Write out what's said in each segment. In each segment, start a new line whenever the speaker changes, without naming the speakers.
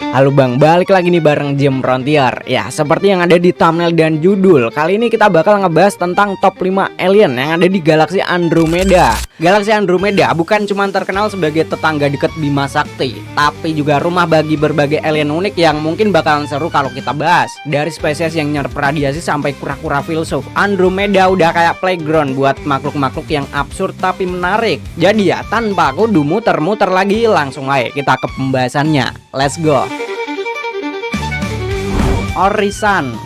Halo Bang, balik lagi nih bareng Jim Frontier. Ya, seperti yang ada di thumbnail dan judul, kali ini kita bakal ngebahas tentang top 5 alien yang ada di galaksi Andromeda. Galaksi Andromeda bukan cuma terkenal sebagai tetangga dekat Bima Sakti, tapi juga rumah bagi berbagai alien unik yang mungkin bakalan seru kalau kita bahas. Dari spesies yang nyerap radiasi sampai kura-kura filsuf, Andromeda udah kayak playground buat makhluk-makhluk yang absurd tapi menarik. Jadi ya, tanpa kudu muter-muter lagi, langsung aja kita ke pembahasannya. Let's go. Orisan,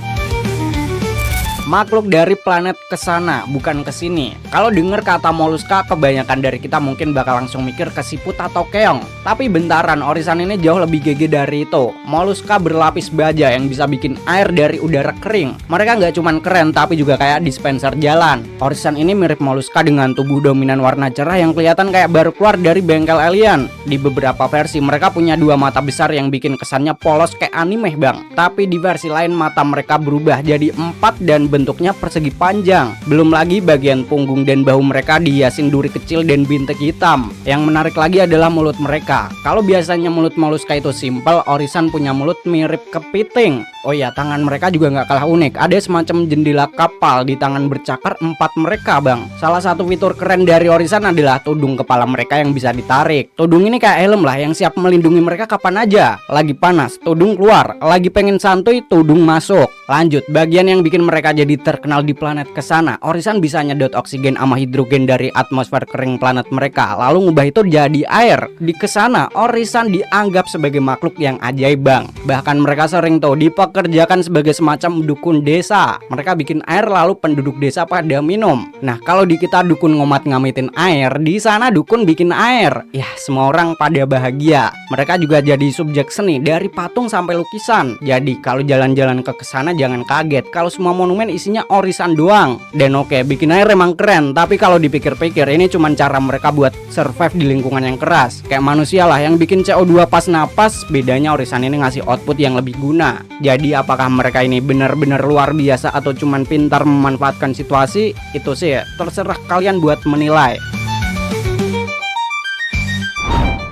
makhluk dari planet kesana, bukan kesini. Kalau denger kata moluska, kebanyakan dari kita mungkin bakal langsung mikir ke siput atau keong. Tapi bentaran, orisan ini jauh lebih GG dari itu. Moluska berlapis baja yang bisa bikin air dari udara kering. Mereka nggak cuman keren, tapi juga kayak dispenser jalan. Orisan ini mirip moluska dengan tubuh dominan warna cerah yang kelihatan kayak baru keluar dari bengkel alien. Di beberapa versi, mereka punya dua mata besar yang bikin kesannya polos kayak anime bang. Tapi di versi lain, mata mereka berubah jadi 4 dan bentuknya persegi panjang. Belum lagi bagian punggung dan bahu mereka dihiasin duri kecil dan bintik hitam. Yang menarik lagi adalah mulut mereka. Kalau biasanya mulut moluska itu simpel, orisan punya mulut mirip kepiting. Oh ya, tangan mereka juga nggak kalah unik. Ada semacam jendela kapal di tangan bercakar 4 mereka bang. Salah satu fitur keren dari orisan adalah tudung kepala mereka yang bisa ditarik. Tudung ini kayak helm lah yang siap melindungi mereka kapan aja. Lagi panas, tudung keluar. Lagi pengen santuy, tudung masuk. Lanjut, bagian yang bikin mereka jadi terkenal di planet kesana, orisan bisa nyedot oksigen sama hidrogen dari atmosfer kering planet mereka, lalu ngubah itu jadi air. Di kesana, orisan dianggap sebagai makhluk yang ajaib bang. Bahkan mereka sering tuh dipekerjakan sebagai semacam dukun desa. Mereka bikin air lalu penduduk desa pada minum. Nah, kalau di kita dukun ngomat-ngamitin air, di sana dukun bikin air. Ya, semua orang pada bahagia. Mereka juga jadi subjek seni dari patung sampai lukisan. Jadi kalau jalan-jalan ke kesana jangan kaget kalau semua monumen isinya orisan doang. Dan oke, bikin air emang keren, tapi kalau dipikir-pikir ini cuma cara mereka buat survive di lingkungan yang keras. Kayak manusia lah yang bikin CO2 pas napas, bedanya orisan ini ngasih output yang lebih guna. Jadi apakah mereka ini benar-benar luar biasa atau cuman pintar memanfaatkan situasi? Itu sih ya, terserah kalian buat menilai.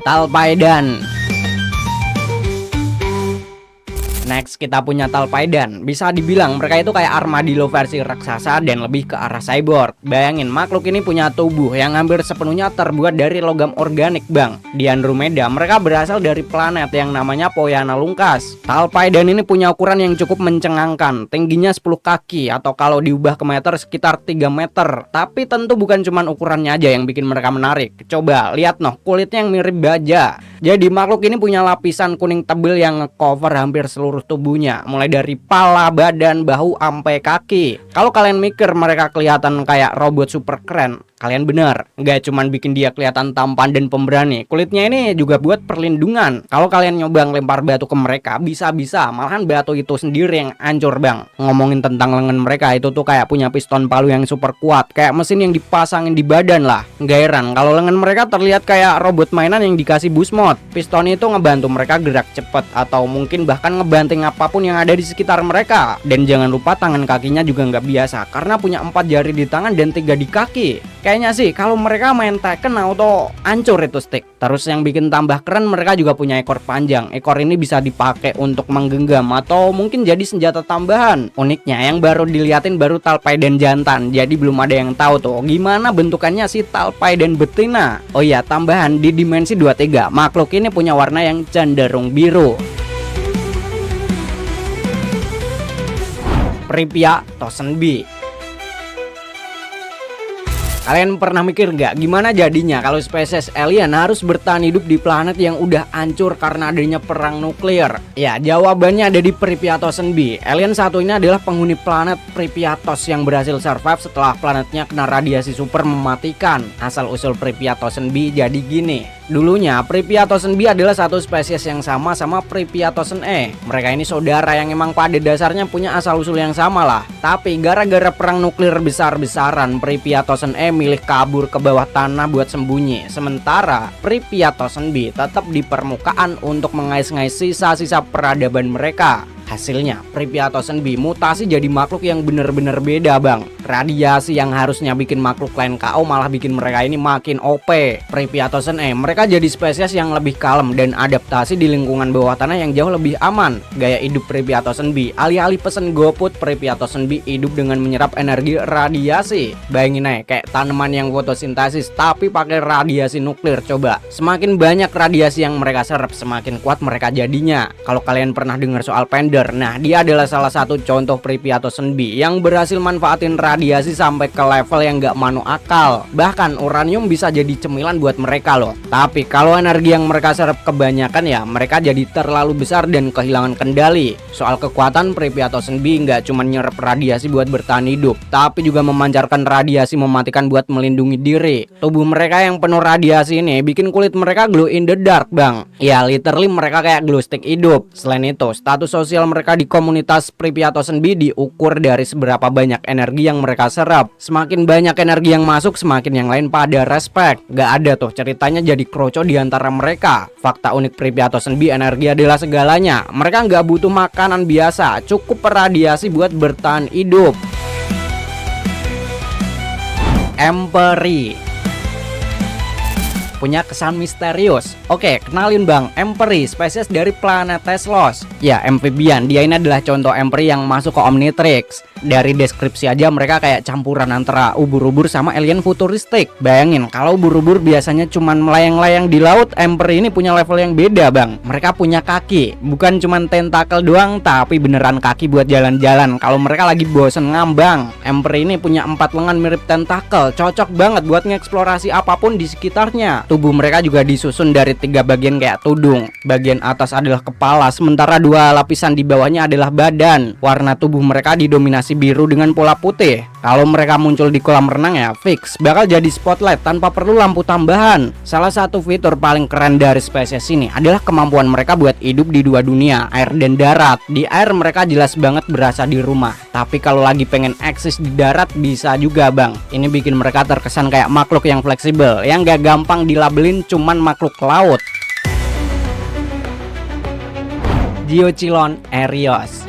Talpaidan. Next, kita punya Talpaidan. Bisa dibilang mereka itu kayak armadillo versi raksasa dan lebih ke arah cyborg. Bayangin, makhluk ini punya tubuh yang hampir sepenuhnya terbuat dari logam organik bang. Di Andromeda, mereka berasal dari planet yang namanya Poiana Lungkas. Talpaidan ini punya ukuran yang cukup mencengangkan. Tingginya 10 kaki atau kalau diubah ke meter sekitar 3 meter. Tapi tentu bukan cuma ukurannya aja yang bikin mereka menarik. Coba lihat noh, kulitnya yang mirip baja. Jadi makhluk ini punya lapisan kuning tebal yang nge-cover hampir seluruh tubuhnya, mulai dari pala, badan, bahu, sampai kaki. Kalau kalian mikir mereka kelihatan kayak robot super keren, kalian benar. Nggak cuman bikin dia kelihatan tampan dan pemberani, kulitnya ini juga buat perlindungan. Kalau kalian nyoba ngelempar batu ke mereka, bisa-bisa malahan batu itu sendiri yang hancur bang. Ngomongin tentang lengan mereka, itu tuh kayak punya piston palu yang super kuat, kayak mesin yang dipasangin di badan lah. Nggak heran kalau lengan mereka terlihat kayak robot mainan yang dikasih boost mode. Piston itu ngebantu mereka gerak cepat atau mungkin bahkan ngebanting apapun yang ada di sekitar mereka. Dan jangan lupa tangan kakinya juga nggak biasa karena punya 4 jari di tangan dan 3 di kaki. Kayaknya sih kalau mereka main Tekken auto hancur itu stick. Terus yang bikin tambah keren, mereka juga punya ekor panjang. Ekor ini bisa dipakai untuk menggenggam atau mungkin jadi senjata tambahan. Uniknya yang baru diliatin baru Talpaidan jantan. Jadi belum ada yang tahu tuh gimana bentukannya si Talpaidan betina. Oh iya, tambahan di dimensi 23, makhluk ini punya warna yang cenderung biru. Pripyat Tosenbi. Kalian pernah mikir gak gimana jadinya kalau spesies alien harus bertahan hidup di planet yang udah hancur karena adanya perang nuklir? Ya, jawabannya ada di Pripyat Tosenbi. Alien satu ini adalah penghuni planet Pripyatos yang berhasil survive setelah planetnya kena radiasi super mematikan. Asal-usul Pripyat Tosenbi jadi gini. Dulunya Pripyat Tosenbi adalah satu spesies yang sama Pripyat Tosene. Mereka ini saudara yang emang pada dasarnya punya asal-usul yang sama lah. Tapi gara-gara perang nuklir besar-besaran, Pripyat Tosene milih kabur ke bawah tanah buat sembunyi. Sementara Pripyat Tosenbi tetap di permukaan untuk mengais-ngais sisa-sisa peradaban mereka. Hasilnya, Pripyatosan B mutasi jadi makhluk yang bener-bener beda bang. Radiasi yang harusnya bikin makhluk lain KO malah bikin mereka ini makin OP. Pripyatosan E, mereka jadi spesies yang lebih kalem dan adaptasi di lingkungan bawah tanah yang jauh lebih aman. Gaya hidup Pripyatosan B, alih-alih pesen GoFood, Pripyatosan B hidup dengan menyerap energi radiasi. Bayangin aja, kayak tanaman yang fotosintesis tapi pakai radiasi nuklir. Coba, semakin banyak radiasi yang mereka serap, semakin kuat mereka jadinya. Kalau kalian pernah dengar soal Pender, nah dia adalah salah satu contoh Pripyatosan B yang berhasil manfaatin radiasi sampai ke level yang gak manu akal. Bahkan uranium bisa jadi cemilan buat mereka loh. Tapi kalau energi yang mereka serap kebanyakan ya mereka jadi terlalu besar dan kehilangan kendali. Soal kekuatan, Pripyatosan B nggak cuma nyerap radiasi buat bertahan hidup, tapi juga memancarkan radiasi mematikan buat melindungi diri. Tubuh mereka yang penuh radiasi ini bikin kulit mereka glow in the dark bang. Ya literally mereka kayak glow stick hidup. Selain itu, status sosial mereka di komunitas Pripyatosan B diukur dari seberapa banyak energi yang mereka serap. Semakin banyak energi yang masuk, semakin yang lain pada respect. Gak ada tuh ceritanya jadi kroco di antara mereka. Fakta unik Pripyatosan B, energi adalah segalanya. Mereka nggak butuh makanan biasa, cukup radiasi buat bertahan hidup. Empery punya kesan misterius. Oke, kenalin bang, Empery, spesies dari planet Teslos. Ya, amphibian. Dia ini adalah contoh Empery yang masuk ke Omnitrix. Dari deskripsi aja mereka kayak campuran antara ubur-ubur sama alien futuristik. Bayangin, kalau ubur-ubur biasanya cuman melayang-layang di laut, Empery ini punya level yang beda bang. Mereka punya kaki, bukan cuman tentakel doang, tapi beneran kaki buat jalan-jalan. Kalau mereka lagi bosen ngambang, Empery ini punya 4 lengan mirip tentakel, cocok banget buat ngeksplorasi apapun di sekitarnya. Tubuh mereka juga disusun dari 3 bagian kayak tudung. Bagian atas adalah kepala, sementara 2 lapisan di bawahnya adalah badan. Warna tubuh mereka didominasi biru dengan pola putih. Kalau mereka muncul di kolam renang ya fix bakal jadi spotlight tanpa perlu lampu tambahan. Salah satu fitur paling keren dari spesies ini adalah kemampuan mereka buat hidup di 2 dunia, air dan darat. Di air mereka jelas banget berasa di rumah, tapi kalau lagi pengen eksis di darat bisa juga bang. Ini bikin mereka terkesan kayak makhluk yang fleksibel, yang gak gampang dilabelin cuman makhluk laut. Diocylon Erios.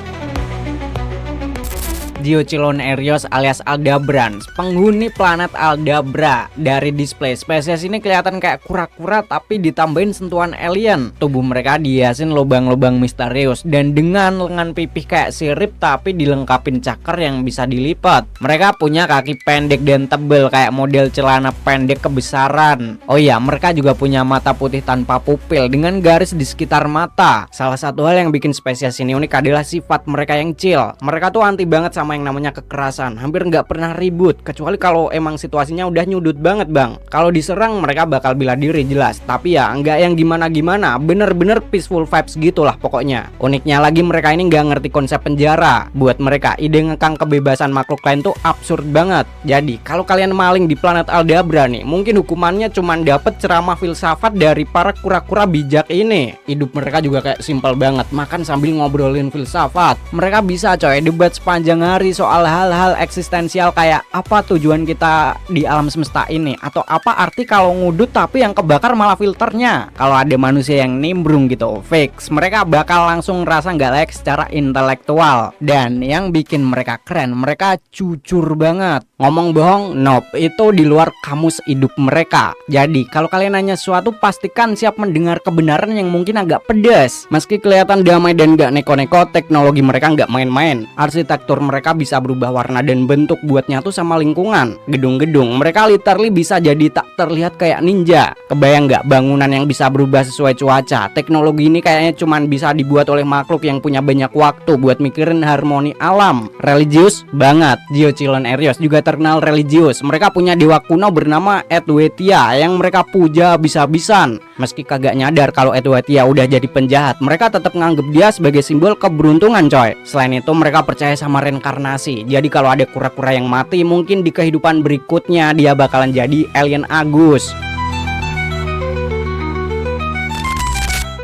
Diocylon Erios alias Aldebaran, penghuni planet Aldabra. Dari display, spesies ini kelihatan kayak kura-kura tapi ditambahin sentuhan alien. Tubuh mereka dihiasin lubang-lubang misterius dan dengan lengan pipih kayak sirip tapi dilengkapin cakar yang bisa dilipat. Mereka punya kaki pendek dan tebel kayak model celana pendek kebesaran. Oh iya, mereka juga punya mata putih tanpa pupil dengan garis di sekitar mata. Salah satu hal yang bikin spesies ini unik adalah sifat mereka yang chill. Mereka tuh anti banget sama yang namanya kekerasan, hampir nggak pernah ribut kecuali kalau emang situasinya udah nyudut banget bang. Kalau diserang mereka bakal bela diri jelas, tapi ya nggak yang gimana-gimana, bener-bener peaceful vibes gitulah pokoknya. Uniknya lagi mereka ini nggak ngerti konsep penjara. Buat mereka ide ngekang kebebasan makhluk lain tuh absurd banget. Jadi kalau kalian maling di planet Aldabra nih, mungkin hukumannya cuman dapet ceramah filsafat dari para kura-kura bijak ini. Hidup mereka juga kayak simpel banget, makan sambil ngobrolin filsafat. Mereka bisa coy debat sepanjang hari soal hal-hal eksistensial kayak apa tujuan kita di alam semesta ini, atau apa arti kalau ngudut tapi yang kebakar malah filternya. Kalau ada manusia yang nimbrung gitu fix mereka bakal langsung ngerasa nggak layak secara intelektual. Dan yang bikin mereka keren, mereka jujur banget. Ngomong bohong nope, itu di luar kamus hidup mereka. Jadi kalau kalian nanya sesuatu pastikan siap mendengar kebenaran yang mungkin agak pedas. Meski kelihatan damai dan gak neko-neko, teknologi mereka nggak main-main. Arsitektur mereka bisa berubah warna dan bentuk buat nyatu sama lingkungan. Gedung-gedung mereka literally bisa jadi tak terlihat kayak ninja. Kebayang nggak bangunan yang bisa berubah sesuai cuaca? Teknologi ini kayaknya cuman bisa dibuat oleh makhluk yang punya banyak waktu buat mikirin harmoni alam. Religius banget. Diocylon Erios juga terkenal religius. Mereka punya dewa kuno bernama Edwetia yang mereka puja habis-habisan. Meski kagak nyadar kalau Edwetia udah jadi penjahat, mereka tetap nganggep dia sebagai simbol keberuntungan coy. Selain itu mereka percaya sama reinkarnasi. Jadi kalau ada kura-kura yang mati, mungkin di kehidupan berikutnya dia bakalan jadi alien Agus.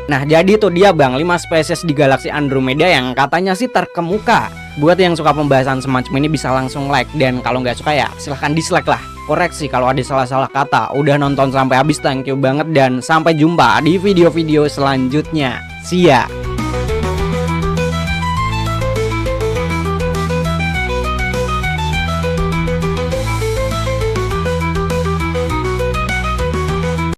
Nah jadi itu dia bang 5 spesies di galaksi Andromeda yang katanya sih terkemuka. Buat yang suka pembahasan semacam ini bisa langsung like, dan kalau nggak suka ya silahkan dislike lah. Koreksi kalau ada salah-salah kata. Udah nonton sampai habis, thank you banget, dan sampai jumpa di video-video selanjutnya. See ya.